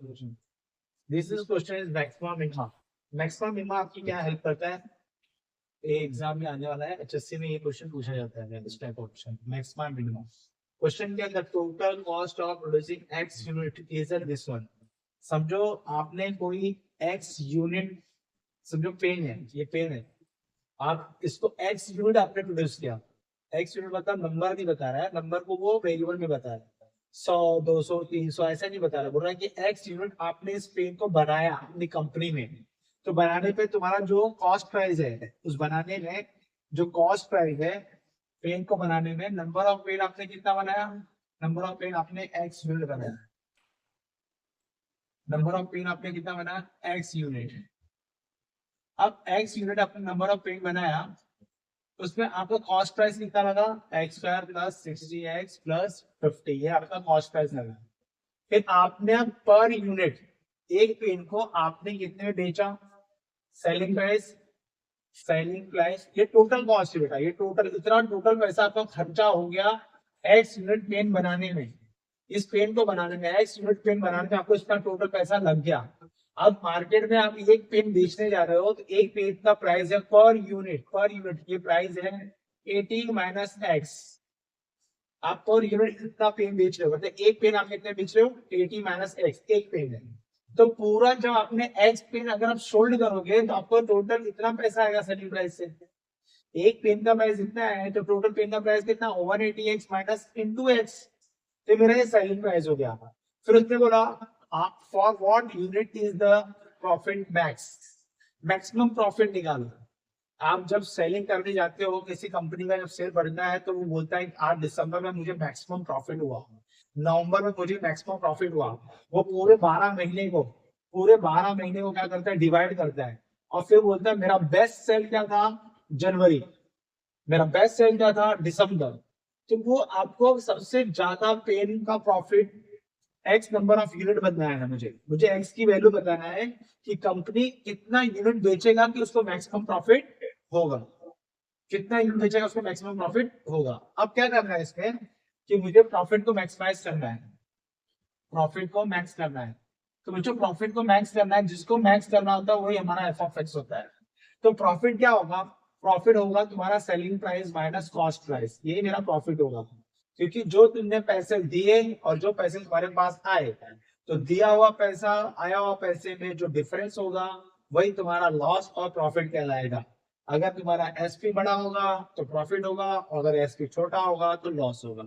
This is question is maximum minimum. Maximum minimum आपकी क्या help करता है, ये एग्जाम में आने वाला है, एचएससी में ये क्वेश्चन पूछा जाता है, इस type of question maximum minimum. Question क्या है, total cost of producing x unit is this one. समझो आपने कोई एक्स यूनिट, समझो पेन है, ये पेन है, आप इसको एक्स यूनिट आपने प्रोड्यूस किया। एक्स यूनिट मतलब नंबर नहीं बता रहा है, नंबर को वो वेरिएबल में बता रहा है, 100 200 300 ऐसा नहीं बता रहा, बोल रहा है कि एक्स यूनिट आपने इस पेन को बनाया अपनी कंपनी में। तो बनाने पे तुम्हारा जो कॉस्ट प्राइस है, उस बनाने में जो कॉस्ट प्राइस है पेन को बनाने में, नंबर ऑफ पेन आपने कितना बनाया, नंबर ऑफ पेन आपने एक्स यूनिट बनाया, नंबर ऑफ पेन आपने कितना बनाया एक्स यूनिट। अब एक्स यूनिट आपने नंबर ऑफ पेन बनाया, उसमें आपका कॉस्ट प्राइस कितना लगा, x square plus 60x plus 50, ये आपका कॉस्ट प्राइस लगा। फिर आपने अब पर यूनिट एक पेन को आपने कितने में बेचा, सेलिंग प्राइस, सेलिंग प्राइस, ये टोटल कॉस्ट है बेटा, ये टोटल इतना टोटल पैसा आपका खर्चा हो गया एक्स यूनिट पेन बनाने में। इस पेन को बनाने में, एक्स यूनिट पेन बनाने में आपको इसका टोटल पैसा लग गया। अब मार्केट में आप एक पेन बेचने जा रहे हो, तो एक पेन का प्राइस है पर यूनिट, पर यूनिट ये प्राइस है 80 माइनस एक्स। आप पर यूनिट कितना पेन बेच रहे हो, मतलब एक पेन आप कितने बेच रहे हो, 80 माइनस एक्स, एक पेन है। तो पूरा जब आपने एक्स पेन अगर आप सोल्ड करोगे तो आपको टोटल इतना पैसा आएगा सेलिंग प्राइस से। एक पेन का प्राइस इतना है तो टोटल पेन का प्राइस कितना, 180x माइनस इंटू एक्स। तो मेरा ये सेलिंग प्राइस हो गया। फिर उसने बोला आप for what unit is the profit max, maximum profit निकालो। आप जब सेलिंग करने जाते हो किसी कंपनी का, जब सेल बढ़ना है तो वो बोलता है 8 दिसंबर में मुझे मैक्सिमम प्रॉफिट हुआ, नवंबर में मुझे मैक्सिमम प्रॉफिट हुआ। वो पूरे 12 महीने को, पूरे 12 महीने को क्या करता है, डिवाइड करता है, और फिर बोलता है मेरा बेस्ट सेल क्या था जनवरी, मेरा बेस्ट सेल क्या था दिसंबर। तो वो आपको सबसे ज्यादा पेन का profit x number of unit बताना है, मुझे मुझे एक्स की वैल्यू बताना है कि कंपनी कितना यूनिट बेचेगा कि उसको मैक्सिमम प्रॉफिट होगा, कितना यूनिट बेचेगा उसको मैक्सिमम प्रॉफिट होगा। अब क्या करना है इसमें कि मुझे प्रॉफिट को मैक्सिमाइज करना है, प्रॉफिट को मैक्स करना है। तो मुझे प्रॉफिट को मैक्स करना है, जिसको मैक्स करना होता है वही हमारा एफ ऑफ एक्स होता है। तो प्रॉफिट क्या होगा, प्रॉफिट होगा तुम्हारा selling price minus cost price, यही मेरा प्रॉफिट होगा। क्योंकि जो तुमने पैसे दिए और जो पैसे तुम्हारे पास आए, तो दिया हुआ पैसा आया हुआ पैसे में जो डिफरेंस होगा वही तुम्हारा लॉस और प्रॉफिट कहलाएगा। अगर तुम्हारा एसपी बड़ा होगा तो प्रॉफिट होगा, और अगर एसपी छोटा होगा तो लॉस होगा।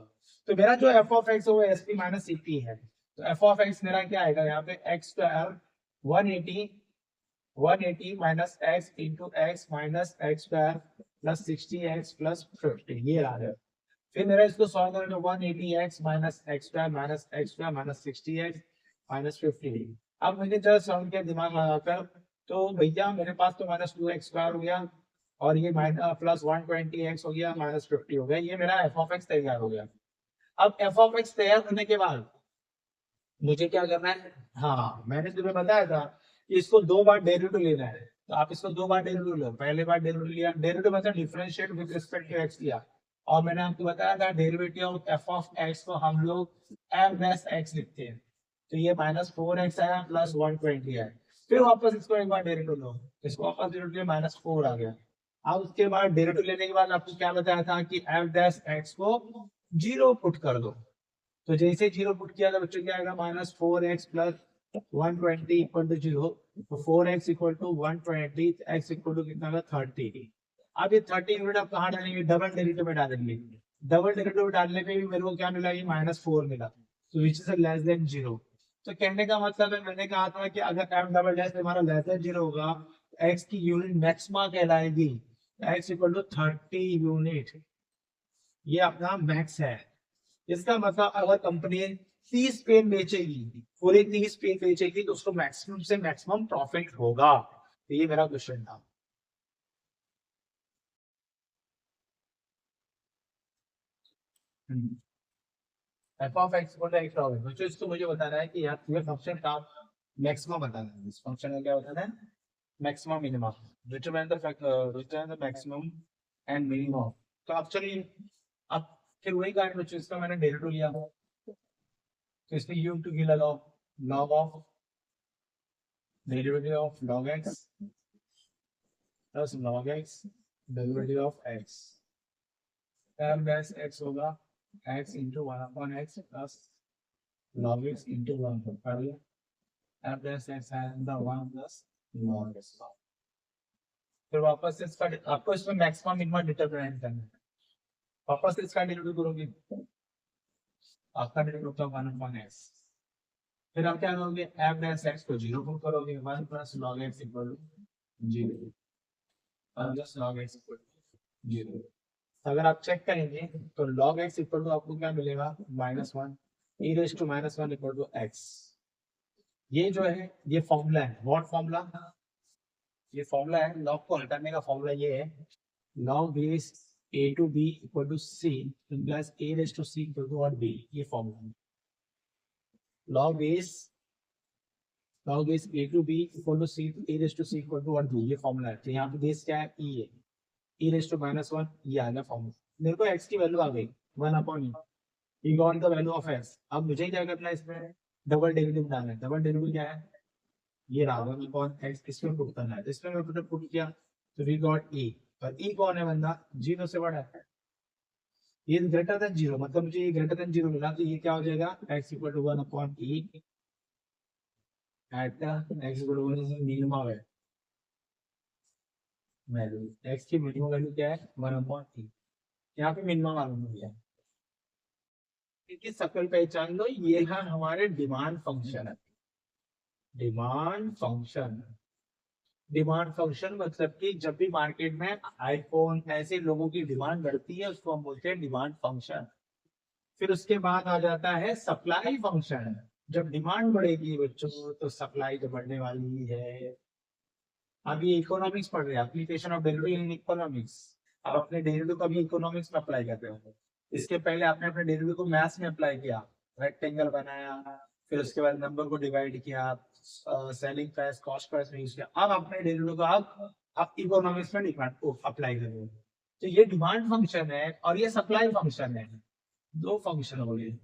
तो मेरा जो एफ ऑफ एक्स है वो एसपी माइनस सीपी है। तो एफ ऑफ एक्स मेरा क्या आएगा यहाँ पे, x square 180 minus x into x minus x square plus 60x plus 50, ये आ रहा है। फिर मेरा इसको सॉल्व करेंगे, 180x minus x square minus x square minus 60x minus 50। अब मुझे जस्ट सॉल्व किया दिमाग लगाकर, तो भैया मेरे पास तो माइनस 2x स्क्वायर हो गया, और ये माइनस प्लस 120x हो गया, माइनस 50 हो गया, ये मेरा एफ ऑफ एक्स तैयार हो गया। अब एफ ऑफ एक्स तैयार होने के बाद मुझे क्या करना है, हाँ मैंने तुम्हें बताया था कि इसको 2 बार डेरिवेटिव लेना है, तो आप इसको 2 बार डेरिवेटिव लो। पहले बार डेरिवेटिव लिया, डेरिवेटिव मतलब differentiate with respect to x लिया, और मैंने आपको बताया था derivative of f of x को हम लोग एफ डैश एक्स लिखते हैं। तो ये -4x आया प्लस 120 है। फिर वापस इसको एक बार डेरिवेटिव लो, इसको वापस डेरिवेटिव -4 आ गया। अब उसके बाद डेरिवेटिव लेने के बाद आपको क्या बताया था कि एफ डैश एक्स को 0 पुट कर दो। तो जैसे 0 पुट किया तो बच्चों क्या आएगा, -4x प्लस 120 इक्वल टू 0। तो 4x equal to 120, x equal to कितना होगा 30। अब ये 30 यूनिट आप कहाँ डालेंगे, डबल डेरिवेटिव में डालेंगे। डबल डेरिवेटिव डालने पे भी मेरे को क्या मिला, ये -4 मिला, तो विच इज लेस देन 0। तो कहने का मतलब है, मैंने कहा था कि अगर एम डबल डैश हमारा लेस देन 0 होगा, x की यूनिट मैक्सिमा कहलाएगी, x इक्वल टू 30 यूनिट, ये अपना मैक्स है। इसका मतलब अगर कंपनी 30 पेन बेचेगी, पूरे 30 पेन बेचेगी, तो उसको मैक्सिमम से मैक्सिमम प्रॉफिट होगा। तो ये मेरा क्वेश्चन था। एफ ऑफ एक्स को एक्स होगा, तो इसको मुझे बताना है कि यार ये फंक्शन का मैक्सिमम बताना है, इस फंक्शन का क्या बताना है, maximum minimum, determine the maximum and minimum. तो अब चलिए, अब फिर वही कारण बच्चों, इसका मैंने डेरिवेटिव लिया, तो इसमें यू टू की लगाओ, log of derivative of log x plus log x derivative of x, f dash x होगा x into one upon x plus log x into one कर लिया, f डैश x है one plus log x। फिर वापस से इसका आपको इसमें मैक्सिमम मिनिमम डिटरमिनेंट करना है, वापस से इसका डेरिवेटिव करोगे, आपका डेरिवेटिव होगा वन अपॉन एक्स। फिर आप क्या करोगे, f डैश x को जीरो पुट करोगे, one plus log x equal to zero, one plus log x equal to zero. अगर आप चेक करेंगे तो log x इक्वल टू आपको क्या मिलेगा, minus one, e raise to minus one equal to x। ये जो है ये फॉर्मूला है, व्हाट फॉर्मूला, ये फॉर्मूला है, log को हल करने का फॉर्मूला ये है, log base a to b equal to c plus a raise to c equal to और b, ये फॉर्मूला है। log base a to b equal to c a raise to c equal to और b, ये formula है। तो यहाँ पे base क्या है, e है, e raise to minus one, ये आ गया फॉर्मूला। मेरे को x की वैल्यू आ गई one upon E got the value of x। अब मुझे क्या करना है, इसमें डबल डेरिवेटिव डालना है। डबल डेरिवेटिव क्या है, ये रहा वन अपॉन x, इसमें पुट करना है। इसमें मैं पुट किया तो वी गॉट e, पर e कौन है बंदा, जीरो से बड़ा है, ये ग्रेटर देन जीरो, मतलब मुझे ये ग्रेटर देन जीरो मिला, तो ये क्या हो जाएगा, x equal to one upon e at x equal to one is minimum है वैल्यू, x की मिनिमम वैल्यू क्या है, वन अपॉन e, यहाँ पे मिनिमम मालूम हो गया। इनकी शक्ल पहचान लो, ये है हमारे डिमांड फंक्शन है, डिमांड फंक्शन। डिमांड फंक्शन मतलब कि जब भी मार्केट में आईफोन ऐसे लोगों की डिमांड बढ़ती है उसको हम बोलते हैं डिमांड फंक्शन। फिर उसके बाद आ जाता है सप्लाई फंक्शन। जब डिमांड बढ़ेगी बच्चों तो सप्लाई तो बढ़ने वाली है। अब ये इकोनॉमिक्स पढ़ रहे हैं, application of derivative in economics. अब अपने डेरिवेटिव को भी इकोनॉमिक्स में अप्लाई करते हो। इसके पहले आपने अपने डेरिवेटिव को मैथ्स में अप्लाई किया, रेक्टेंगल बनाया, फिर उसके बाद नंबर को डिवाइड किया, सेलिंग प्राइस कॉस्ट प्राइस में यूज किया। अब अपने डेरिवेटिव को आप इकोनॉमिक्स में अप्लाई करोगे। तो ये डिमांड फंक्शन है और ये सप्लाई फंक्शन है, दो फंक्शन हो गए,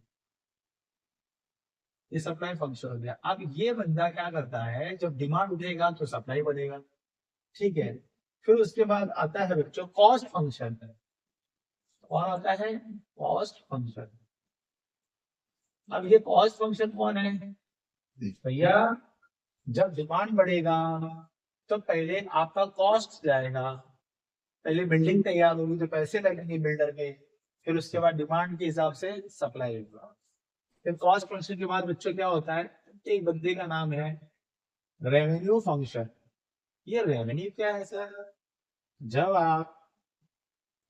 ये सप्लाई फंक्शन हो गया। अब ये बंदा क्या करता है, जब डिमांड उठेगा तो सप्लाई बढ़ेगा, ठीक है। फिर उसके बाद आता है बच्चों कॉस्ट फंक्शन, और आता है कॉस्ट फंक्शन। अब ये कॉस्ट फंक्शन कौन है भैया, जब डिमांड बढ़ेगा तो पहले आपका कॉस्ट जाएगा, पहले बिल्डिंग तैयार होगी तो पैसे लगेंगे बिल्डर के, फिर उसके बाद डिमांड के हिसाब से सप्लाई होगा। फिर कॉस्ट फंक्शन के बाद बच्चों क्या होता है, एक बंदे का नाम है रेवेन्यू फंक्शन। ये रेवेन्यू क्या है सर, जब आप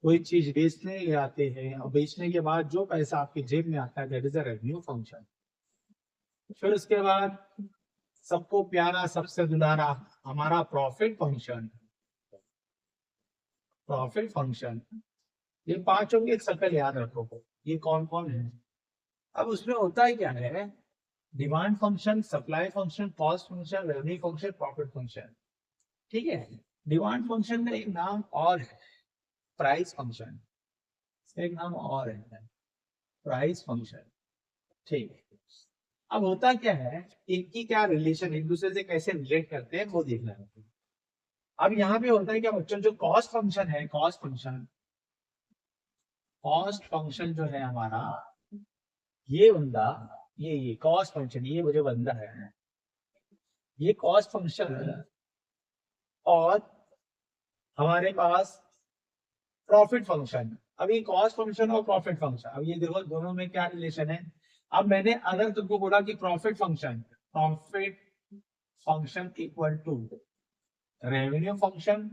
कोई चीज बेचने ले आते हैं और बेचने के बाद जो पैसा आपकी जेब में आता है that is a revenue function. फिर उसके बाद सबको प्यारा सबसे दुलारा हमारा प्रॉफिट फंक्शन, प्रॉफिट फंक्शन। ये पांचों की एक शक्ल याद रखो, ये कौन कौन है। अब उसमें होता ही क्या है, demand function, supply function, cost function, revenue function, profit function, ठीक है। डिमांड फंक्शन में एक नाम और है प्राइस फंक्शन, एक नाम और है प्राइस फंक्शन, ठीक है। अब होता क्या है, इनकी क्या रिलेशन, एक दूसरे से कैसे रिलेट करते हैं वो देखना है। अब यहाँ पे होता है क्या बच्चों, जो कॉस्ट फंक्शन है, कॉस्ट फंक्शन, कॉस्ट फंक्शन जो है हमारा, ये बंदा, ये कॉस्ट फंक्शन, ये मुझे बंदा है, ये कॉस्ट फंक्शन है। और हमारे पास प्रॉफिट फंक्शन। अब ये कॉस्ट फंक्शन और प्रॉफिट फंक्शन, अब ये देखो दोनों में क्या रिलेशन है। अब मैंने अगर तुमको बोला कि profit function equal to revenue function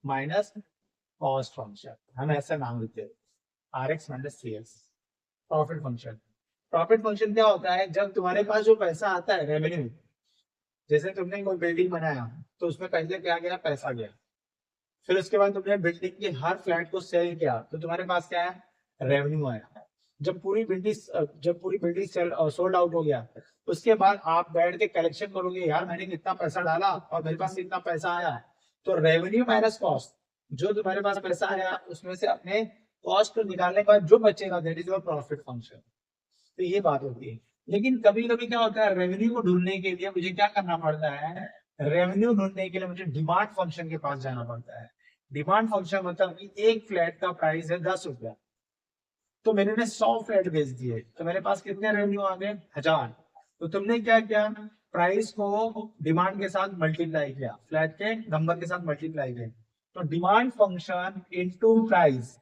minus cost function, हम ऐसा नाम देते हैं RX minus CS, profit function. Profit function क्या होता है, जब तुम्हारे पास जो पैसा आता है रेवेन्यू, जैसे तुमने कोई बिल्डिंग बनाया तो उसमें पहले क्या गया, पैसा गया। फिर उसके बाद तुमने बिल्डिंग के हर फ्लैट को सेल किया तो तुम्हारे पास क्या है, रेवेन्यू आया। जब पूरी बिल्डिंग सोल्ड आउट हो गया उसके बाद आप बैठ के कलेक्शन करोगे, यार मैंने कितना पैसा डाला और मेरे पास कितना पैसा आया, तो रेवेन्यू माइनस कॉस्ट, जो तुम्हारे पास पैसा आया उसमें से अपने कॉस्ट को निकालने के बाद जो बचेगा that is your profit function. तो ये बात होती है। लेकिन कभी कभी क्या होता है, रेवेन्यू को ढूंढने के लिए मुझे क्या करना पड़ता है, रेवेन्यू ढूंढने के लिए मुझे डिमांड फंक्शन के पास जाना पड़ता है। डिमांड फंक्शन मतलब कि एक फ्लैट का प्राइस है 10 रुपया, तो मैंने 100 फ्लैट बेच दिए, तो मेरे पास कितने रेवेन्यू आ गए? 1000। तो तुमने क्या किया? प्राइस को डिमांड के साथ मल्टीप्लाई किया, फ्लैट के नंबर के साथ मल्टीप्लाई किया। तो demand function into price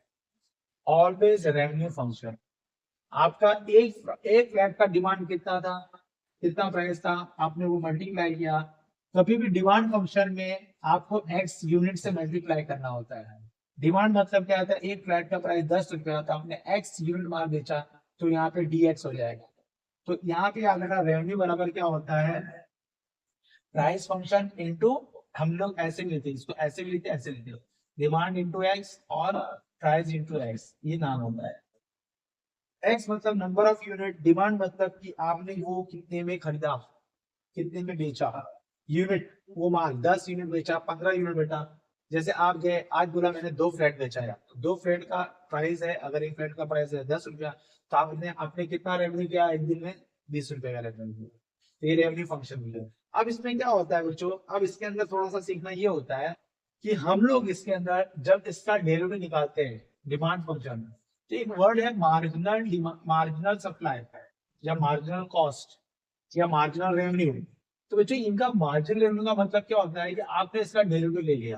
always revenue function. आपका एक फ्लैट का डिमांड कितना था, कितना प्राइस था, आपने वो मल्टीप्लाई किया। कभी भी डिमांड फंक्शन में आपको एक्स यूनिट से मल्टीप्लाई करना होता है। डिमांड मतलब क्या होता है? एक फ्लैट का प्राइस 10 रुपया था, आपने एक्स यूनिट माल बेचा, तो यहाँ पे डीएक्स हो जाएगा। तो यहाँ पे आपका रेवेन्यू बराबर क्या होता है? प्राइस फंक्शन इनटू, हम लोग ऐसे भी लेते हैं इसको, ऐसे भी लेते हैं, ऐसे लेते हैं, डिमांड इनटू एक्स और प्राइस इनटू एक्स, ये नाम होता है। एक्स मतलब नंबर ऑफ यूनिट, डिमांड मतलब कि आपने वो कितने में खरीदा, कितने में बेचा। यूनिट वो माल 10 यूनिट बेचा, 15 यूनिट बेचा। जैसे आप गए आज बोला मैंने 2 फ्लैट बेचा है, तो 2 फ्लैट का प्राइस है, अगर एक फ्लैट का प्राइस है 10 रुपया, तो आपने आपने कितना रेवेन्यू किया एक दिन में? 20 रुपए का रेवेन्यू। तो ये रेवेन्यू फंक्शन मिला। अब इसमें क्या होता है बच्चों, अब इसके अंदर थोड़ा सा सीखना ये होता है कि हम लोग इसके अंदर जब इसका डेरिवेटिव निकालते हैं डिमांड फंक्शन, तो एक वर्ड है मार्जिनल, मार्जिनल सप्लाई या मार्जिनल कॉस्ट या मार्जिनल रेवेन्यू। तो बच्चों इनका मार्जिनल रेवेन्यू का मतलब क्या होता है कि आपने इसका डेरिवेटिव ले लिया,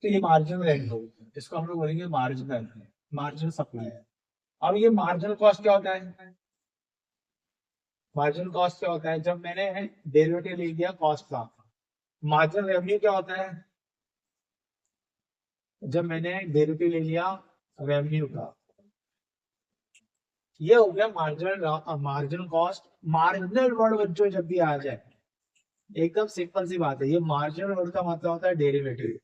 तो ये मार्जिनल रेवेन्यू, इसको हम लोग बोलेंगे मार्जिनल, मार्जिनल सप्लाई। अब ये मार्जिनल कॉस्ट क्या होता है? मार्जिनल कॉस्ट क्या होता है? जब मैंने डेरिवेटिव ले लिया कॉस्ट का। मार्जिनल रेवेन्यू क्या होता है? जब मैंने डेरिवेटिव ले लिया रेवेन्यू का। ये हो गया marginal, marginal cost. Marginal word बच्चों जब भी आ जाए, एकदम सिंपल सी बात है, ये मार्जिनल वर्ड का मतलब होता है डेरिवेटिव।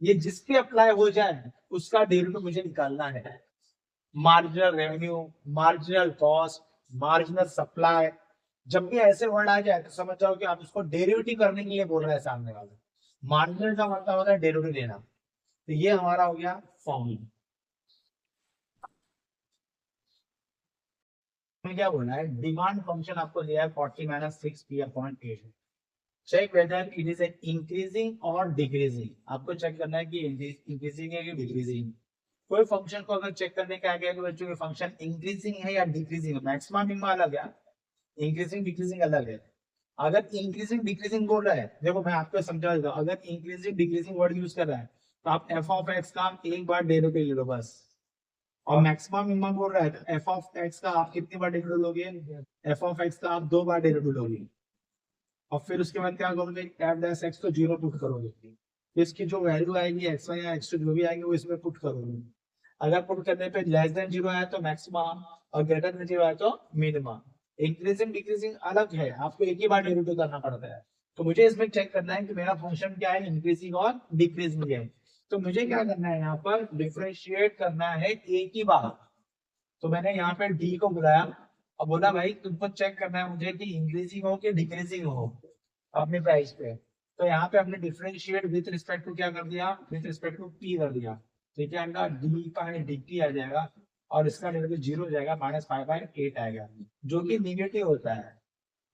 ये जिस पे अप्लाई हो जाए उसका डेरिवेटिव मुझे निकालना है। Marginal revenue, marginal cost, marginal supply, जब भी ऐसे वर्ड आ जाए तो समझ जाओ कि आप उसको डेरिवेटिव करने के लिए बोल रहे हैं सामने वाले। मार्जिनल का मतलब होता है डेरिवेटिव लेना। तो ये हमारा हो गया फॉर्मूला। में क्या बोलना है? डिमांड फंक्शन आपको दिया है 40 minus 6p/8। Check whether it is increasing और डिक्रीजिंग। आपको चेक करना है कि इंक्रीजिंग है कि डिक्रीजिंग। कोई फंक्शन को अगर चेक करने का गया कि बच्चों के फंक्शन इंक्रीजिंग है या डिक्रीजिंग है, मैक्सिमम मिनिमम अलग है, इंक्रीजिंग डिक्रीजिंग अलग है। अगर इंक्रीजिंग डिक्रीजिंग बोल रहा है, देखो मैं आपको समझा देता हूँ, अगर इंक्रीजिंग डिक्रीजिंग वर्ड यूज कर रहा है तो आप एफ ऑफ एक्स का एक बार डेरिवेटिव ले लो बस। और मैक्सिमम मिनिमम बोल रहा है तो एफ ऑफ एक्स का आप कितनी बार डेरिवेटिव लोगे? एफ ऑफ एक्स का आप 2 बार डेरिवेटिव लोगे। और फिर उसके बाद क्या करोगे? एफ डैश एक्स को 0 पुट करोगे, तो इसकी जो वैल्यू आएगी एक्स वाई या एक्स टू जो भी आएगी वो इसमें पुट करोगे। अगर पुट करने पे लेस देन 0 आया तो मैक्सिमम, और ग्रेटर देन 0 आया तो मिनिमम। इंक्रीजिंग डिक्रीजिंग अलग है, आपको एक ही बार डेरिवेटिव करना पड़ता है। तो मुझे इसमें चेक करना है कि मेरा फंक्शन क्या है, इंक्रीजिंग और डिक्रीजिंग है। तो मुझे क्या करना है, यहाँ पर डिफरेंशिएट करना है एक ही बार। तो मैंने यहाँ पे डी को बुलाया और बोला भाई तुमको चेक करना है मुझे कि इंक्रीजिंग हो कि डिक्रीजिंग हो अपने प्राइस पे। तो यहाँ पे हमने डिफरेंशिएट विद रिस्पेक्ट टू क्या कर दिया? विद रिस्पेक्ट टू पी कर दिया। तो क्या आएगा? डी का है डी टी आ जाएगा, और इसका डेरिवेटिव 0 हो जाएगा, -5/8 आएगा, जो कि निगेटिव होता है।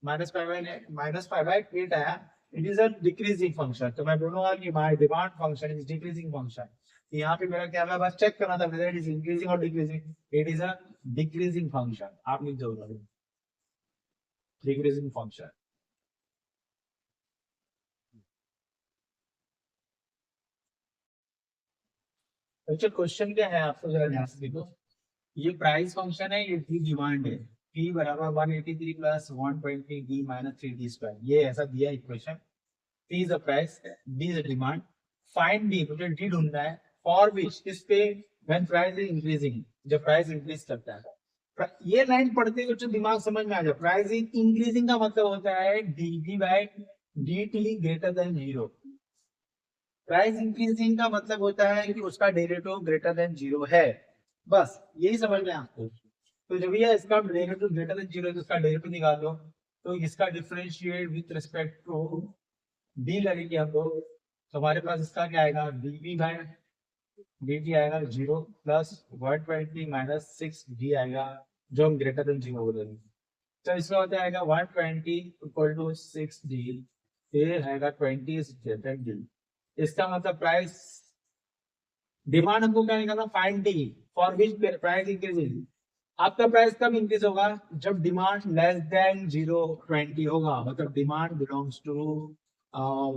-5/8 आया, it is a decreasing function. तो मैं बोलूंगा कि my demand function is decreasing function. यहाँ पे मेरा क्या था, बस चेक करना था वेदर इट इज इंक्रीजिंग और decreasing. It is a decreasing function, आप लिख दो डिक्रीजिंग फंक्शन। अच्छा क्वेश्चन क्या है आपको जरा ध्यान से देखो। ये प्राइस फंक्शन है, ये डी डिमांड है। पी बराबर 183 प्लस 120 डी माइनस 3d², ये ऐसा दिया equation. P is the price, D is the demand. Find D, मुझे डी ढूंढना है। फॉर विच, इस पे व्हेन प्राइस इज इंक्रीजिंग, जब प्राइस इंक्रीज करता है। ये लाइन पढ़ते हुए जो दिमाग समझ में आ जाए, प्राइस इज इंक्रीजिंग का मतलब होता है D V by D T greater than 0। Price increasing का मतलब होता है कि उसका डेरिवेटिव ग्रेटर देन 0 है। बस यही समझ में आपको। तो जब ये इसका डेरिवेटिव ग्रेटर देन 0 है तो इसका डेरिवेटिव निकाल लो। तो इसका differentiate with respect to D लगेगी हमको, तो हमारे पास इसका क्या आएगा? डीवी बाय dt आएगा 0 प्लस 120 माइनस 6 डी आएगा, जो हम ग्रेटर देन 0 बोलेंगे। तो इसमें हो जाएगा 120 इक्वल टू 6D, ये रहेगा 20 डी। इसका मतलब प्राइस, डिमांड हमको क्या निकालना, find D for which price increasing. आपका प्राइस कब इंक्रीज होगा, जब डिमांड लेस देन 0.20 होगा, मतलब demand belongs to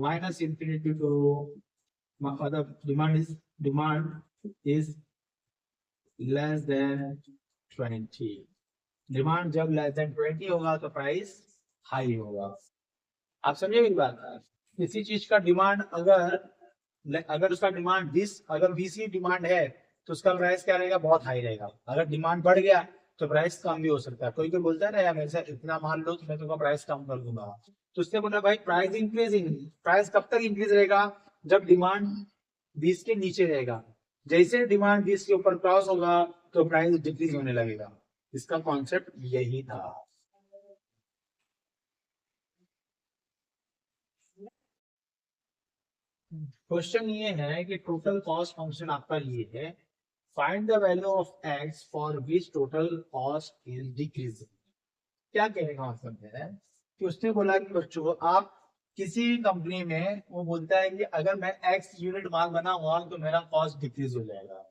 minus infinity to, मतलब demand is less than 20। Demand जब लेस देन 20 होगा तो प्राइस हाई होगा। आप समझे मेरी बात। किसी चीज का डिमांड अगर अगर उसका डिमांड 20, अगर 20 ही डिमांड है तो उसका प्राइस क्या रहेगा, बहुत हाई रहेगा। अगर डिमांड बढ़ गया तो प्राइस कम भी हो सकता है। कोई कोई बोलता है ना यार मेरे से इतना मान लो तो मैं तुम्हारा प्राइस कम कर दूंगा, तो उसने बोला भाई प्राइस इंक्रीजिंग, प्राइस कब तक इंक्रीज रहेगा, जब डिमांड 20 के नीचे रहेगा। जैसे डिमांड 20 के ऊपर क्रॉस होगा तो प्राइस डिक्रीज होने लगेगा। इसका कॉन्सेप्ट यही था। क्वेश्चन ये है कि टोटल कॉस्ट फंक्शन आपका ये है, find the value of x for which total cost is decreasing. क्या कहने का मतलब है कि उसने बोला कि बच्चों आप किसी कंपनी में, वो बोलता है कि अगर मैं एक्स यूनिट माल बनाऊंगा तो मेरा कॉस्ट डिक्रीज हो जाएगा,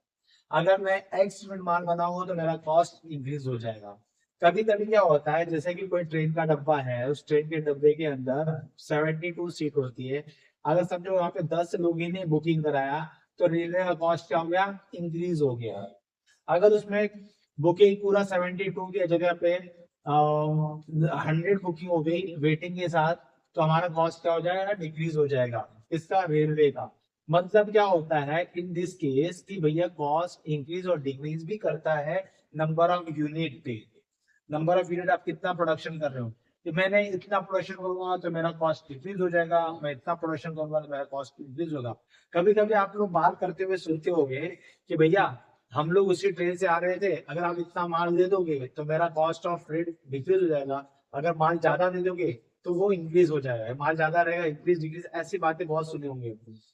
अगर मैं एक्स यूनिट माल बनाऊंगा तो मेरा कॉस्ट इंक्रीज हो जाएगा। कभी कभी क्या होता है, जैसे कि कोई ट्रेन का डब्बा है, उस ट्रेन के डब्बे के अंदर 72 सीट होती है। अगर समझो वहां पे 10 लोगों ने बुकिंग कराया तो रेलवे का कॉस्ट क्या हो गया, इंक्रीज हो गया। अगर उसमें बुकिंग पूरा 72 की जगह पे 100 बुकिंग हो गई वेटिंग के साथ, तो हमारा कॉस्ट क्या हो जाएगा, डिक्रीज हो जाएगा। इसका रेलवे का मतलब क्या होता है इन दिस केस कि भैया कॉस्ट इंक्रीज और डिक्रीज भी करता है नंबर ऑफ यूनिट पे। नंबर ऑफ यूनिट आप कितना प्रोडक्शन कर रहे हो, कि मैंने इतना प्रोडक्शन करूंगा तो मेरा कॉस्ट डिक्रीज हो जाएगा, मैं इतना प्रोडक्शन करूंगा तो मेरा कॉस्ट इंक्रीज होगा। कभी कभी आप लोग बात करते हुए सुनते होंगे कि भैया हम लोग उसी ट्रेन से आ रहे थे, अगर आप इतना माल दे दोगे तो मेरा कॉस्ट ऑफ फ्रेट डिक्रीज हो जाएगा, अगर माल ज्यादा दे दोगे तो वो इंक्रीज हो जाएगा, माल ज्यादा रहेगा इंक्रीज डिक्रीज, ऐसी बातें बहुत सुने होंगे।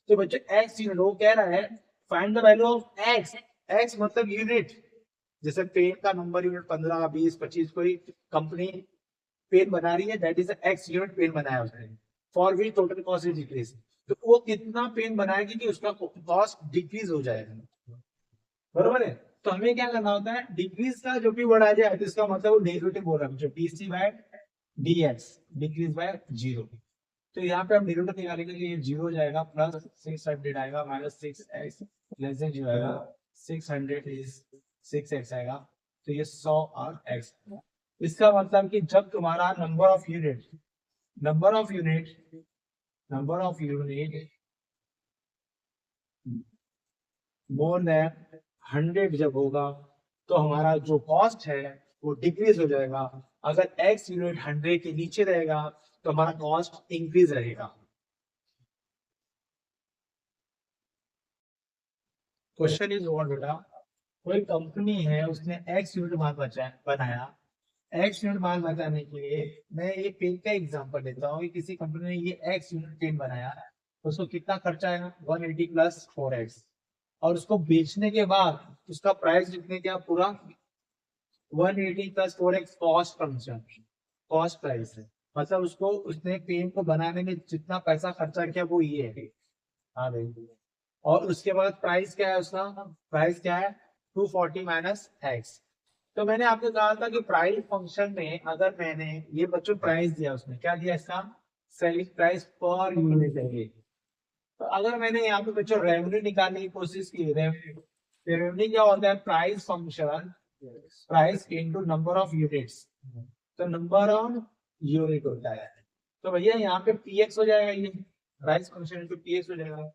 तो बच्चे एक्स यूनिट वो कह रहा है find the value of x. X मतलब यूनिट, जैसे पेन का नंबर यूनिट 15 20 25, कोई कंपनी पेन बना रही है, that is x unit pen बनाया उसने, for which total cost is decrease. तो वो कितना पेन बनाएगी कि उसका कॉस्ट डिक्रीज हो जाएगा, बरोबर है। तो हमें क्या करना होता है, डिक्रीज का जो भी वर्ड आ जाए तो इसका मतलब वो डेरिवेटिव बोल रहा है, जो DC by DX, decrease by zero. तो यहाँ पे हम डेरिवेटिव निकालेंगे, ये जीरो हो जाएगा, प्लस 600 आएगा, minus 6x less than zero आएगा, 600 इज 6x आएगा, तो ये 100 और x। इसका मतलब कि जब तुम्हारा number of unit number of unit more than 100 जब होगा तो हमारा जो कॉस्ट है वो डिक्रीज हो जाएगा। अगर x यूनिट 100 के नीचे रहेगा तो हमारा कॉस्ट इंक्रीज रहेगा। क्वेश्चन इज व्हाट बेटा, कोई कंपनी है उसने x यूनिट माल बनाया, x यूनिट माल बनाने के लिए मैं ये पेन का एग्जांपल देता हूँ कि किसी कंपनी ने ये x यूनिट पेन बनाया, उसको कितना खर्चा आएगा 180 प्लस 4x, और उसको बेचने के बाद उसका प्राइस जितने क्या पूरा 180 plus 4x cost function, cost price है। मतलब उसको उसने पेन को बनाने में जितना पैसा खर्चा किया वो ये है। हाँ भाई, और उसके बाद प्राइस क्या है, उसका प्राइस क्या है 240 माइनस एक्स। तो मैंने आपको कहा था कि प्राइस फंक्शन में अगर मैंने ये बच्चों प्राइस दिया, उसने क्या दिया, इसका सेलिंग प्राइस पर यूनिट है ये। तो अगर मैंने यहाँ पे बच्चों रेवेन्यू निकालने की कोशिश की, रेवेन्यू, रेवेन्यू क्या होता है, price function, price into number of units, तो नंबर ऑफ यूनिट होता है। तो भैया यहाँ पे पीएक्स हो जाएगा, ये प्राइस फंक्शन इनटू पीएक्स हो जाएगा।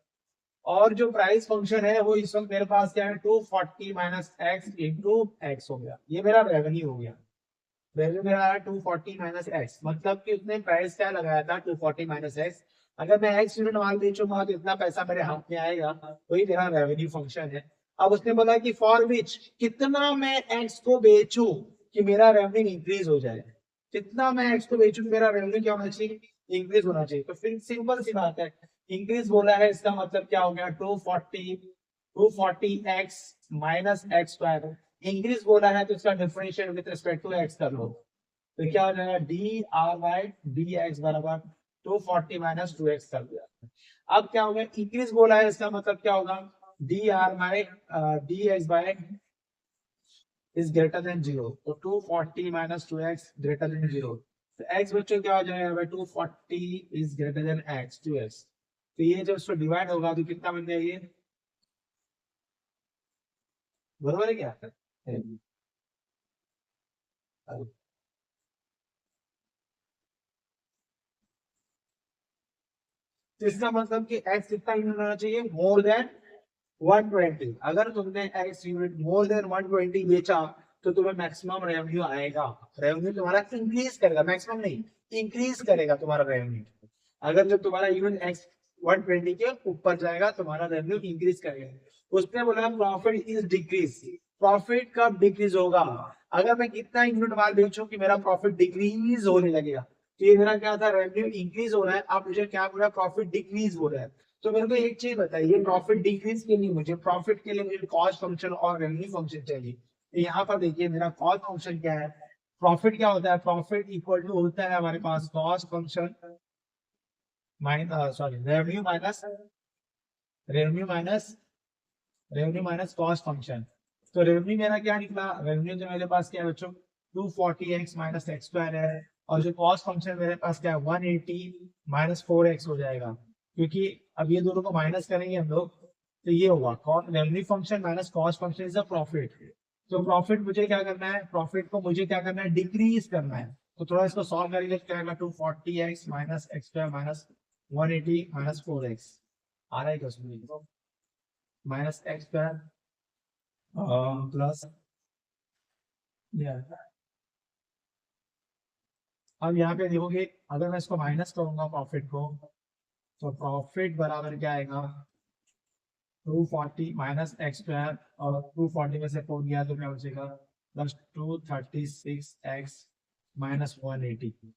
और जो प्राइस फंक्शन है वो इस वक्त मेरे पास क्या है, 240 माइनस एक्स इंटू एक्स हो गया, ये मेरा रेवेन्यू हो गया। रेवेन्यू मेरा आया 240 माइनस एक्स, मतलब कि उसने प्राइस क्या लगाया था 240 माइनस एक्स। अगर मैं एक्स यूनिट माल बेचूंगा तो इतना पैसा मेरे हाथ में आएगा, वही मेरा रेवेन्यू फंक्शन है। अब उसने बोला कि फॉर विच, कितना मैं एक्स को बेचूं कि मेरा रेवेन्यू इंक्रीज हो जाए, कितना मैं एक्स को बेचूं मेरा रेवेन्यू क्या होना चाहिए, इंक्रीज होना चाहिए। तो फिर सिंपल सी बात है, इंक्रीज बोला है इसका मतलब क्या हो गया 240 x minus x square. Increase बोला है तो इसका differential with respect to x कर लो, तो क्या हो जाएगा D R by D X बराबर 240 माइनस 2x कर दिया। अब क्या होगा, इंक्रीज बोला है, इसका मतलब क्या होगा, D R by D x by is greater than zero, तो 240 minus 2x greater than zero, तो x बच्चों क्या हो जाएगा भाई, 240 is greater than x 2x, तो ये जब इसको डिवाइड होगा तो कितना बन जाएगा, ये बरोबर है क्या? तो इसका मतलब कि x कितना यूनिट होना चाहिए, मोर देन 120। अगर तुमने x यूनिट मोर देन 120 बेचा तो तुम्हें मैक्सिमम रेवेन्यू आएगा, रेवेन्यू तुम्हारा इंक्रीज करेगा, मैक्सिमम नहीं इंक्रीज करेगा तुम्हारा रेवेन्यू। अगर जब तुम्हारा यूनिट x 120 के ऊपर जाएगा तुम्हारा रेवेन्यू इंक्रीज करेगा। उसने बोला प्रॉफिट इज डिक्रीज, प्रॉफिट कब डिक्रीज होगा, अगर मैं कितना यूनिट माल बेचूं कि मेरा प्रॉफिट डिक्रीज होने लगेगा। तो ये मेरा क्या था, रेवेन्यू इंक्रीज हो रहा है, आप मुझे क्या बोला, प्रॉफिट डिक्रीज हो रहा है। तो मेरे को एक चीज बताइए, प्रॉफिट डिक्रीज के लिए मुझे प्रॉफिट के लिए मुझे कॉस्ट फंक्शन और रेवेन्यू फंक्शन चाहिए। तो यहाँ पर देखिए मेरा कॉस्ट फंक्शन क्या है, प्रॉफिट क्या होता है, प्रॉफिट इक्वल टू होता है हमारे पास cost function minus sorry revenue minus cost function. तो रेवेन्यू मेरा क्या निकला, रेवेन्यू जो मेरे पास क्या है बच्चों 240x माइनस एक्स स्क्वायर है, और जो कॉस्ट फंक्शन मेरे पास क्या है 180 माइनस 4x हो जाएगा, क्योंकि अब ये दोनों को माइनस करेंगे हम लोग, तो ये होगा revenue function minus cost function is a profit. तो प्रॉफिट मुझे क्या करना है, प्रॉफिट को मुझे क्या करना है, डिक्रीज करना है। तो थोड़ा इसको सॉल्व करेंगे, क्या आएगा 240x minus x square minus 180 minus 4x आ रहा है क्या, माइनस एक्स स्क्वायर प्लस, अब यहाँ पे देखोगे अगर मैं इसको माइनस करूंगा प्रॉफिट को, तो प्रॉफिट बराबर क्या आएगा 240 माइनस एक्स स्क्वायर, और 240 में से 4 गया तो क्या बचेगा प्लस 236x माइनस 180।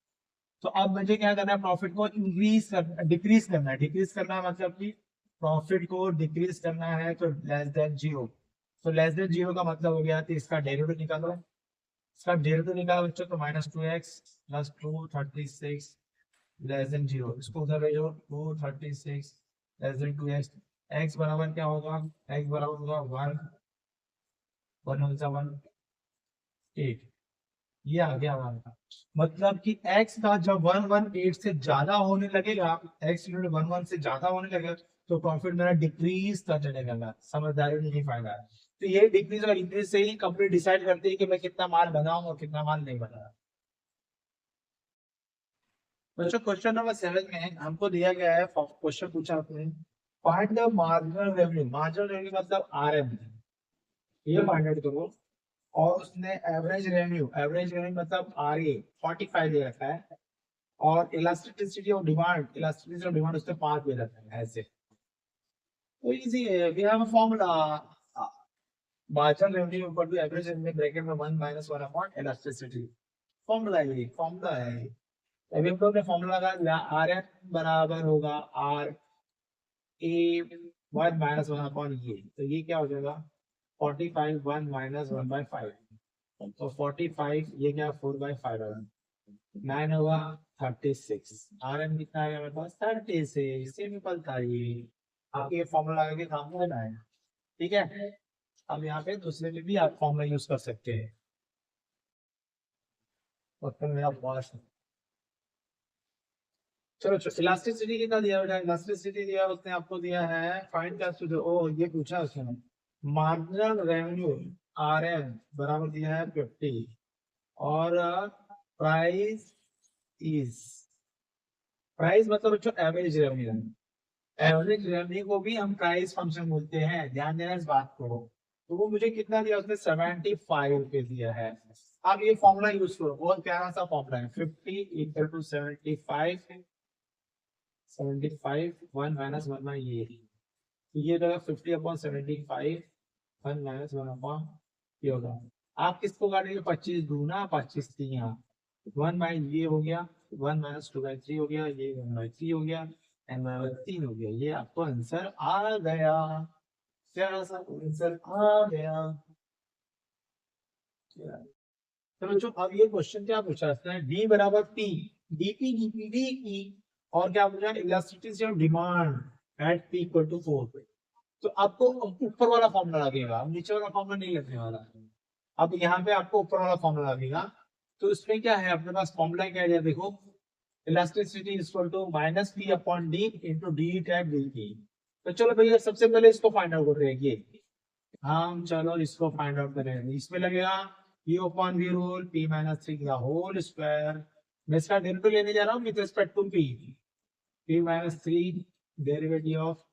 तो अब मुझे क्या करना है, प्रॉफिट को इंक्रीज कर डिक्रीज करना है, डिक्रीज करना है मतलब कि प्रॉफिट को डिक्रीज करना है तो लेस देन जीरो। तो लेस देन जीरो का मतलब हो गया तो इसका डेरिवेटिव निकालो, इसका डेरिवेटिव निकाला बच्चों तो minus 2x plus 236 less than zero, इसको उधर भेजो 236 लेस देन 2x, x बराबर क्या होगा, x बराबर होगा 1 ये आ गया हमारा, मतलब कि x का जब 118 से ज्यादा होने लगेगा, x यूनिट 11 से ज्यादा होने लगेगा तो प्रॉफिट मेरा डिक्रीज करने लगेगा, समझदारी नहीं फायदा है। तो ये डिक्रीज और इंक्रीज से ही कंपनी डिसाइड करती है कि मैं कितना माल बनाऊं और कितना माल नहीं बनाऊं। बच्चों क्वेश्चन नंबर 7 में हमको दिया गया है, क्वेश्चन पूछा आपने, find the marginal revenue, marginal revenue मतलब आरएम, ये फाइंड आउट करो। और उसने एवरेज रेवेन्यू मतलब आरए 45 दे रखा है, और इलास्टिसिटी ऑफ डिमांड उसने 5 दे रखा है ऐसे। तो इजी है, we have a formula, marginal revenue equal to average revenue bracket में 1 माइनस 1 अपॉन इलास्टिसिटी, फॉर्मूला है। अभी हम लोग ने फॉर्मूला लगा, आर एफ बराबर होगा आर ए 1 माइनस 1 अपॉन ये, तो ये क्या हो जाएगा 45 1 माइनस 1/5, तो 45 ये क्या 4/5 होगा, 9 होगा 36, आर एम कितना है मेरे पास 36, सिंपल था ये, आपके ये फॉर्मूला लगा के काम करना है, ठीक है। अब यहाँ पे दूसरे में भी आप फॉर्मूला यूज कर सकते हैं, और फिर मेरा बॉस, चलो इलास्टिसिटी कितना दिया बेटा, इलास्टिसिटी दिया उसने आपको दिया है, फाइंड का ओ ये पूछा उसने, मार्जिनल रेवेन्यू आर एम बराबर दिया है 50, और प्राइस इज, प्राइस मतलब बच्चों एवरेज रेवेन्यू है, एवरेज रेवेन्यू को भी हम प्राइस फंक्शन बोलते हैं, ध्यान देना इस बात को। तो वो मुझे कितना दिया उसने 75 रुपए दिया है। अब ये फॉर्मूला यूज करो, बहुत प्यारा सा फॉर्मूला है, 50 इक्वल टू 75, 75 1 माइनस 1 बाई ये रहेगा 50 अपॉन 75 1 माइनस 1 अपॉन ये होगा। आप किसको काटेंगे, 25 दूना 25 3, 1 बाई ये हो गया, 1 माइनस 2/3 हो गया, ये 1/3 हो गया, एन माइनस 3 हो गया, ये आपको आंसर आ गया, प्यारा सा आंसर आ गया। तो बच्चों अब ये क्वेश्चन क्या पूछा है, डी बराबर P, DP DP D E, और क्या पूछा, elasticity of demand at P equal to 4। तो आपको ऊपर वाला फॉर्मूला लगेगा, अब नीचे वाला फॉर्मूला नहीं लगने वाला। अब यहाँ पे आपको ऊपर वाला फॉर्मूला लगेगा। तो इसमें क्या है, अपने पास फॉर्मूला क्या है, देखो, elasticity equal to minus P upon D into D type D T. तो चलो भैया सबसे पहले इसको फाइंड आउट करेंगे हम, चलो इसको फाइंड आउट करेंगे। इसमें लगेगा U upon V rule P minus 3 का होल स्क्वायर, मैं इसका डेरिवेटिव लेने जा रहा हूँ with respect to P, P minus 3 derivative of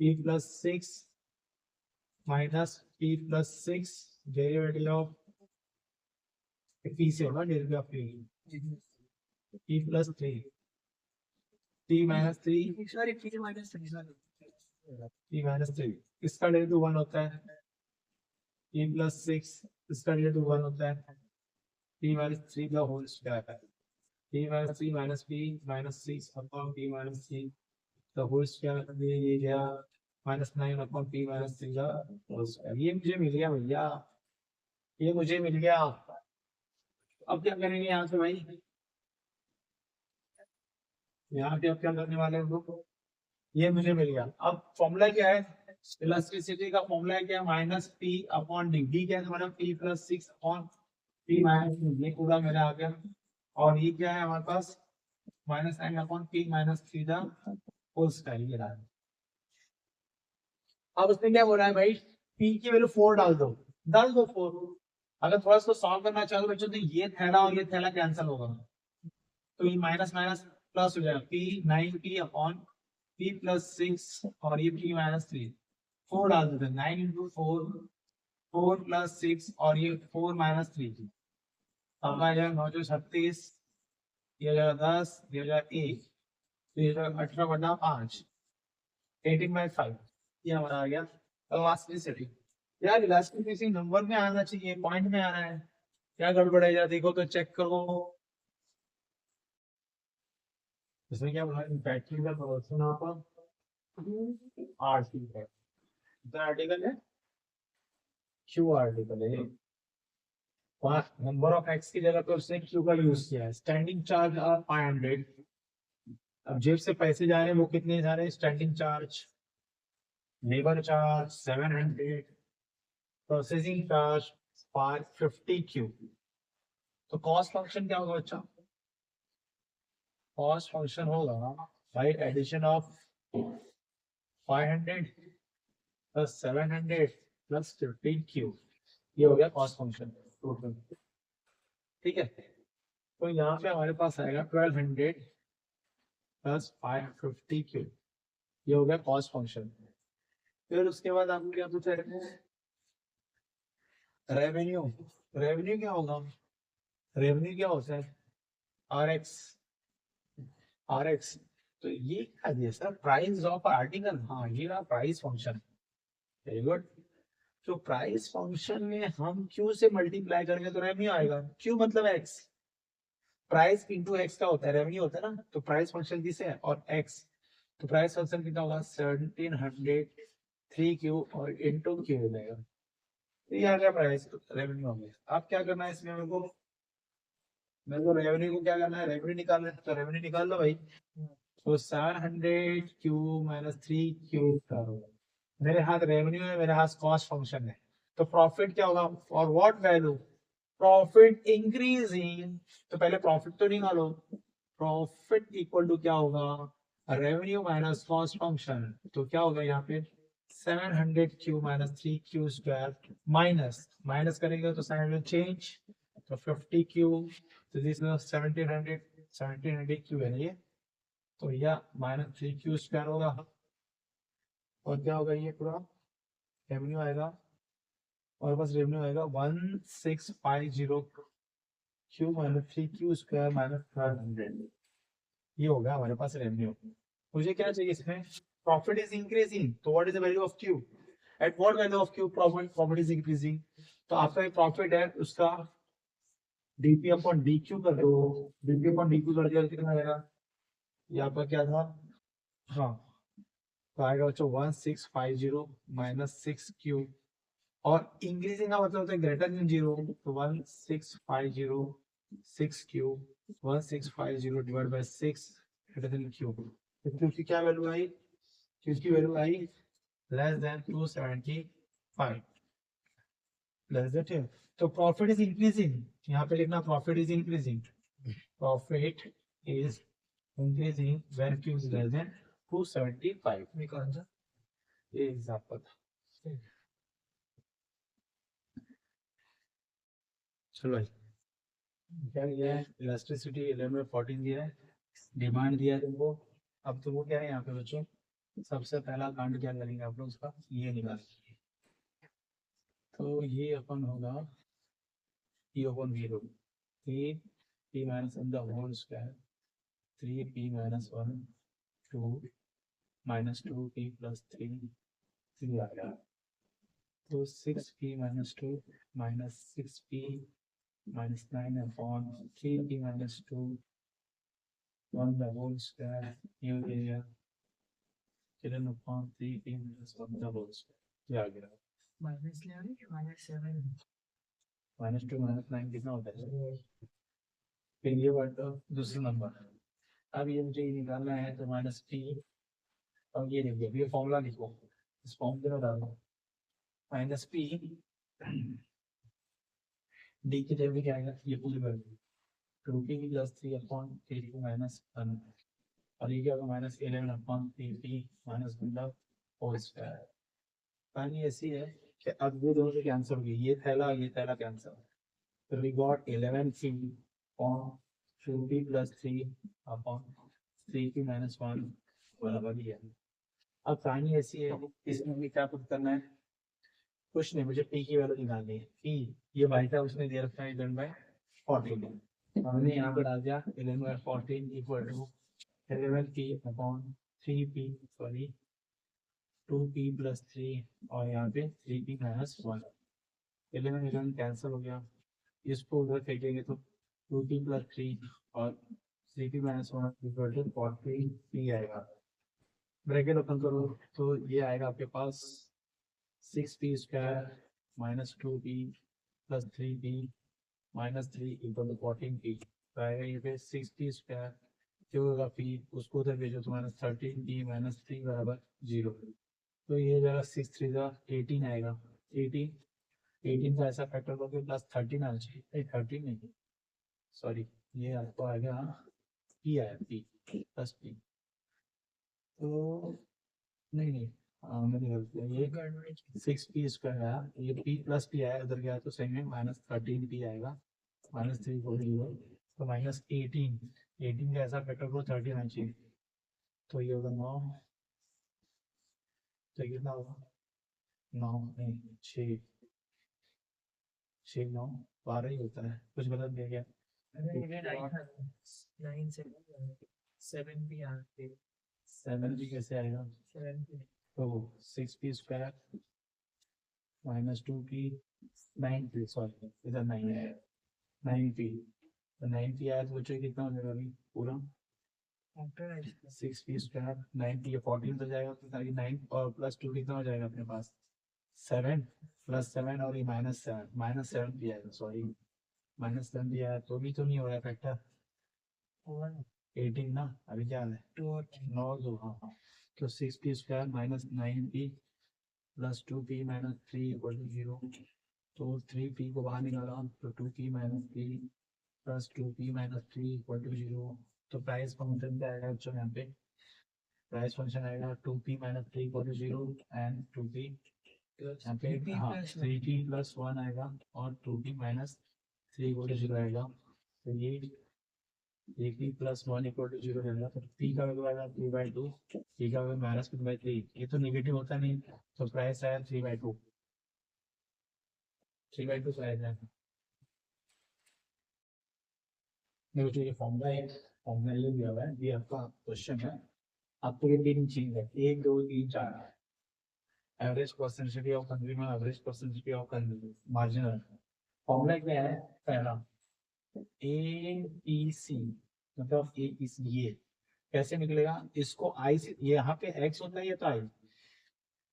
p plus 6 minus p plus 6 derivative of p से होगा derivative of p plus 3 p minus 3 sorry p minus 3 इसका डेरिवेटिव 1 होता है, p plus 6 इसका डेरिवेटिव 1 होता है, p minus 3 का whole square है, p minus 3 minus p minus 6 upon p minus 3 the whole square, ये गया -9 अपॉन p माइनस 3 का होल स्क्वायर। ये मुझे मिल गया भैया, ये मुझे मिल गया। अब क्या करेंगे यहाँ से भाई, यहाँ पे अब क्या करने वाले हैं लोग, ये मुझे मिल गया। अब फॉर्मूला क्या है, इलास्टिसिटी का फॉर्मूला क्या है, minus P upon D, D क्या है हमारा p plus 6 upon p minus, ये पूरा मेरा आ गया। और ये क्या है हमारे पास, -9 अपॉन p माइनस 3 का होल स्क्वायर, ये रहा। अब उसने क्या बोला है भाई, p की वैल्यू 4 डाल दो, 4। अगर थोड़ा सा सॉल्व करना चाहो बच्चों, तो ये थैला और ये थैला कैंसिल होगा, तो ये माइनस माइनस प्लस हो जाएगा, p 9p upon p plus 6 और ये p माइनस 3, 4 डाल देते हैं, 9 इंटू 4, 4 प्लस 6 और ये 4 माइनस 3, अब आ जाएगा 9 36, ये हो जाएगा 10, ये हो जाएगा 1, तो ये हो जाएगा 18/5, 18/5, ये हमारा आ गया इलास्टिसिटी। यार इलास्टिसिटी नंबर में आना चाहिए, पॉइंट में आना है, क्या गड़बड़ है यार, देखो तो चेक करो। इसमें क्या बोला, बैटरी का प्रोडक्शन ऑफ आरटी है, कितना आर्टिकल है, क्यू आर्टिकल है। नंबर ऑफ एक्स की जगह पे उसने क्यू का यूज किया है। स्टैंडिंग चार्ज आर 500, अब जेब से पैसे जा रहे हैं वो कितने जा रहे हैं, standing charge, labour charge 700, processing charge 550 Q. तो कॉस्ट फंक्शन क्या होगा बच्चा, कॉस्ट फंक्शन होगा by addition of 500 plus 700 plus 15 Q, ये हो गया कॉस्ट फंक्शन टोटल। ठीक है, तो यहाँ पे हमारे पास आएगा 1200 प्लस 550 क्यू, ये हो गया कॉस्ट फंक्शन। फिर उसके बाद आपको क्या पूछा है, रेवेन्यू। रेवेन्यू क्या होगा, रेवेन्यू क्या होता है, आर एक्स। तो ये क्या दिया सर, प्राइस ऑफ आर्टिकल, हाँ ये रहा प्राइस फंक्शन, वेरी गुड। तो प्राइस फंक्शन में हम क्यू से मल्टीप्लाई करेंगे तो रेवेन्यू आएगा, क्यू मतलब एक्स, प्राइस इंटू एक्स का होता है रेवेन्यू होता है ना, तो प्राइस फंक्शन किसे है और एक्स, तो प्राइस फंक्शन कितना होगा 1700 3Q और इंटू क्यू हो जाएगा, तो ये आ गया प्राइस रेवेन्यू हो गया। अब क्या करना है इसमें मेरे को रेवेन्यू को क्या करना है, रेवेन्यू निकालना है, तो रेवेन्यू निकाल लो भाई। तो 700Q माइनस 3Q मेरे हाथ रेवेन्यू है, मेरे हाथ कॉस्ट फंक्शन है। तो प्रॉफिट क्या होगा, और व्हाट वैल्यू, प्रॉफिट इंक्रीजिंग, तो पहले प्रॉफिट तो निकालो, प्रॉफिट इक्वल टू क्या होगा, रेवेन्यू माइनस कॉस्ट फंक्शन, तो क्या होगा यहाँ पे 700Q minus 3Q square, minus minus करेंगे तो साइन विल चेंज, तो 50Q, तो दिस इज 1700Q है ये, तो यह माइनस 3Q स्क्वायर होगा, और क्या होगा ये पूरा रेवेन्यू आएगा, और बस रेवेन्यू आएगा 1650 Q minus 3Q square minus 1200, ये होगा हमारे पास रेवेन्यू। मुझे क्या चाहिए इसमें, प्रॉफिट इज इंक्रीजिंग, तो what is the value of Q, at what value of Q profit is increasing, तो आपका एक प्रॉफिट है उसका डीपी अपॉन डी क्यू कर दो, डीपी अपॉन डी क्यू कर दिया कितना आएगा, ये आपका क्या था, हाँ तो आएगा बच्चों 1650 माइनस 6Q और इंक्रीजिंग का मतलब होता है ग्रेटर देन 0, तो 1650 cube 1650 divide by 6 greater than cube, तो क्यूब की क्या वैल्यू आई, क्यूब की वैल्यू आई लेस देन 275, लेस देन। तो प्रॉफिट इज इंक्रीजिंग, यहाँ पे लिखना profit is increasing, profit is increasing when Q is less then 275। ये कौन सा एग्जांपल, चलो भाई क्या दिया है, इलेक्ट्रिसिटी 11/14 दिया है, डिमांड दिया है तुमको। अब तुमको क्या है यहाँ पे बच्चों, सबसे पहला कांड क्या करेंगे आप लोग, उसका ये निकालेंगे। तो ये अपन होगा P अपन V होगा 3P minus the whole square 3P minus 1 2 minus 2P plus 3 आ गया, तो 6P minus 2 minus 6P minus 9 upon 3P minus 2 1 the whole square, ये हो गया 7 upon 3P minus 1 the whole square, ये आ गया माइनस 7 माइनस 2 माइनस 9 कितना होता है, फिर ये वर्ड दूसरा नंबर। अब ये मुझे निकालना है, तो माइनस पी, अब ये लिखो, ये फॉर्मूला लिखो, इस फॉर्मूले में डालो माइनस पी डी की जगह क्या आएगा, ये पूरी value 2p plus 3 upon 3p minus 1, और ये क्या होगा minus 11 upon 3p minus 1 whole square. कहानी ऐसी है कि अब ये दोनों से कैंसिल हो गई, ये थैला कैंसिल, तो we got 11p upon 2p plus 3 upon 3p minus 1 बराबर ही है। अब कहानी ऐसी है, इसमें भी क्या पुट करना है, कुछ नहीं, मुझे पी की वैल्यू निकालनी है। पी ये भाई साहब उसने दे रखा है 11/14, हमने यहाँ पर डाल दिया 11/14 equal to 11p upon 3p sorry 2p plus 3 और यहाँ पे 3p माइनस 1, 11 कैंसिल हो गया, इसको उधर फेंकेंगे तो 2p प्लस 3 और 3p minus 1 equal to 40p आएगा, ब्रैकेट ओपन करो तो ये आएगा आपके पास 6p square minus 2p plus 3p minus 3 equal to 14p, तो आएगा ये पे 6p स्क्वायर जो होगा p उसको उधर भेजो तो माइनस 13p माइनस 3 बराबर 0, तो ये जगह 6 3 जा 18 आएगा, 18 का ऐसा फैक्टर करके प्लस 13 आना चाहिए, 13 नहीं सॉरी, ये आपको आएगा p आया p प्लस p, तो नहीं मैंने गलती है, ये 6p स्क्वायर आया, ये p प्लस p आया, उधर गया तो सही में माइनस 13p आएगा, माइनस 3 तो माइनस 18 का ऐसा फैक्टर को 13 आना चाहिए, तो ये होगा 9, तो कितना होगा 9 नहीं 6 9 12 ही होता है, कुछ गलत दिया गया, 7 भी कैसे आएगा, तो 6p square minus 2p 9p sorry इधर 9 है 9p, तो 9p आया तो बच्चों कितना हो जाएगा अभी पूरा 6p स्क्वायर 9p 14 तो जाएगा, तो 9 और प्लस 2 कितना हो जाएगा अपने पास 7 प्लस 7 और ये माइनस 7 भी आएगा सॉरी माइनस 7 भी आया तो भी तो नहीं हो रहा फैक्टर 18 ना, अभी क्या है 9 2 हाँ, तो 6p square minus 9p plus 2p minus 3 equal to 0, तो 3p को बाहर निकाला तो 2p minus 3 plus 2p minus 3 equal to 0, तो प्राइस फंक्शन क्या आएगा बच्चों यहाँ पे, प्राइस फंक्शन आएगा 2p minus 3 equal to 0 and 2p यहाँ पे हाँ 3p प्लस 1 आएगा और 2p माइनस 3 इक्वल टू 0 आएगा, तो ये 3p प्लस 1 इक्वल टू 0 रहेगा, तो p का वैल्यू आएगा 3/2, p का वैल्यू माइनस 3/3, ये तो नेगेटिव होता नहीं, तो प्राइस आया 3/2 प्राइस है। देखो ये फॉर्मूला ये दिया हुआ है, ये आपका क्वेश्चन है, आपको ये तीन चीज है 1 2 3 4, average percentage of consumer, average percentage of marginal, formula क्या है, पहला AEC मतलब AEC, ये कैसे निकलेगा, इसको आई से, यहाँ पे x होता है ये तो आई,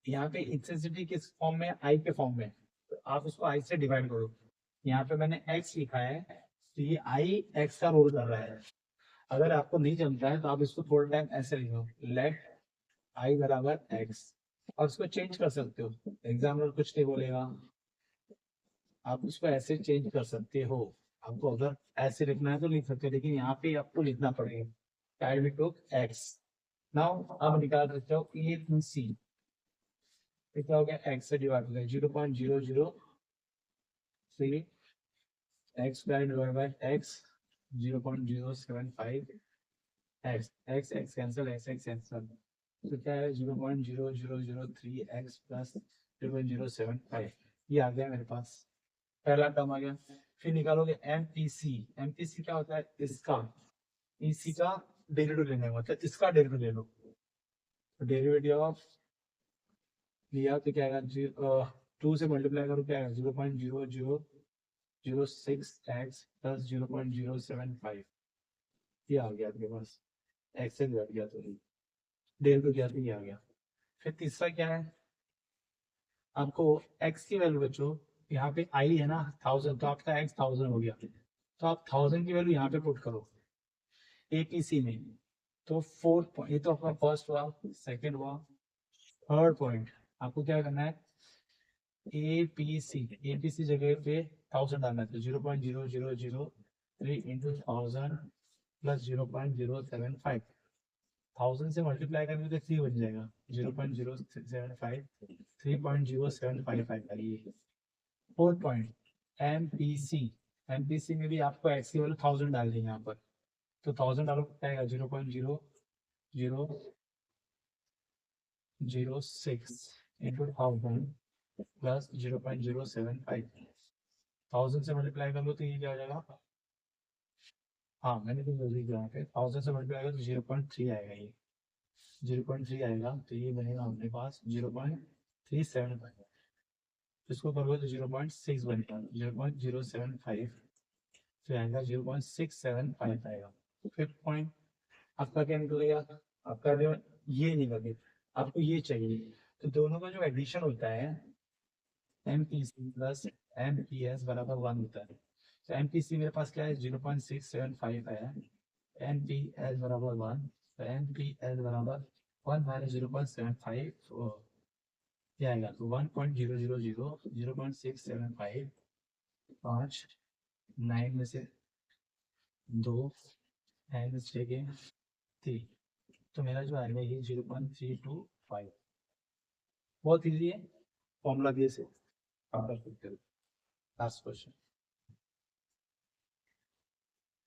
यहाँ पे इंटेंसिटी किस फॉर्म में आई के फॉर्म में, तो आप इसको आई से डिवाइड करो। यहाँ पे मैंने x लिखा है, तो ये आई x का रोल कर रहा है। अगर आपको नहीं जमता है तो आप इसको थोड़ा टाइम ऐसे लिखो, लेट आई बराबर x, और इसको चेंज कर सकते हो, एग्जाम्पल कुछ नहीं बोलेगा, आप इसको ऐसे चेंज कर सकते हो। आपको अगर ऐसे लिखना है तो लिख सकते हो, लेकिन यहाँ पे आपको लिखना पड़ेगा आई वी टुक x। नाउ अब निकाल सकते हो ए टू सी, क्या हो गया, x से डिवाइड हो गया 0.0003 x square divide by x 0.075 x x x cancel x x cancel, तो क्या है 0.0003 x प्लस 0.075, ये आ गया मेरे पास, पहला टर्म आ गया। फिर निकालोगे MPC, MPC क्या होता है, इसका EC का डेरिवेटिव लेने का मतलब इसका डेरिवेटिव ले लो, तो डेरिवेटिव ऑफ लिया तो क्या आएगा, 2 से मल्टीप्लाई करो क्या आएगा 0.0006x प्लस 0.075, ये आ गया आपके पास, एक्स से घट गया तो डेरिवेटिव क्या था, ये आ गया। फिर तीसरा क्या है, आपको x की वैल्यू बच्चों, यहाँ पे आई है ना 1000, तो आपका x 1000 हो गया, तो आप 1000 की वैल्यू यहाँ पे पुट करो APC में, तो फोर्थ पॉइंट, ये तो आपका फर्स्ट हुआ, सेकंड हुआ, थर्ड पॉइंट आपको क्या करना है, APC जगह पे 1000 डालना है, तो 0.0003 इंटू 1000 प्लस 0.075, 1000 से मल्टीप्लाई करेंगे तो 3 बन जाएगा, 0.075 3.0755 का ये। फोर्थ पॉइंट MPC में भी आपको एक्स की वैल्यू 1000 डाल देंगे यहाँ पर, तो 1000 डालो क्या आएगा 0.0006 इंटू 1000 प्लस 0.075, 1000 से मल्टीप्लाई कर लो तो ये क्या हो जाएगा, हाँ मैंने तो जल्दी किया यहाँ पे, 1000 से मल्टीप्लाई करो तो 0.3 आएगा, ये 0.3 आएगा, तो ये बनेगा हमारे पास 0.375, इसको करोगे तो 0.6 बनेगा, 0.075 फिर आएगा 0.675 आएगा। फिफ्थ पॉइंट आपका क्या निकलेगा, आपका जो ये निकले, आपको ये चाहिए, तो दोनों का जो एडिशन होता है MPC प्लस MPS बराबर 1 होता है, तो MPC मेरे पास क्या है 0.675 है, MPS बराबर 1, तो MPS बराबर 1 माइनस 0.75 क्या आएगा, तो 1.000 5 9 में से 2 माइनस 6 के 3, तो मेरा जो आएगा ये 0.325, बहुत इजी है, फॉर्मूला दिए से आप कर सकते हो। Last question.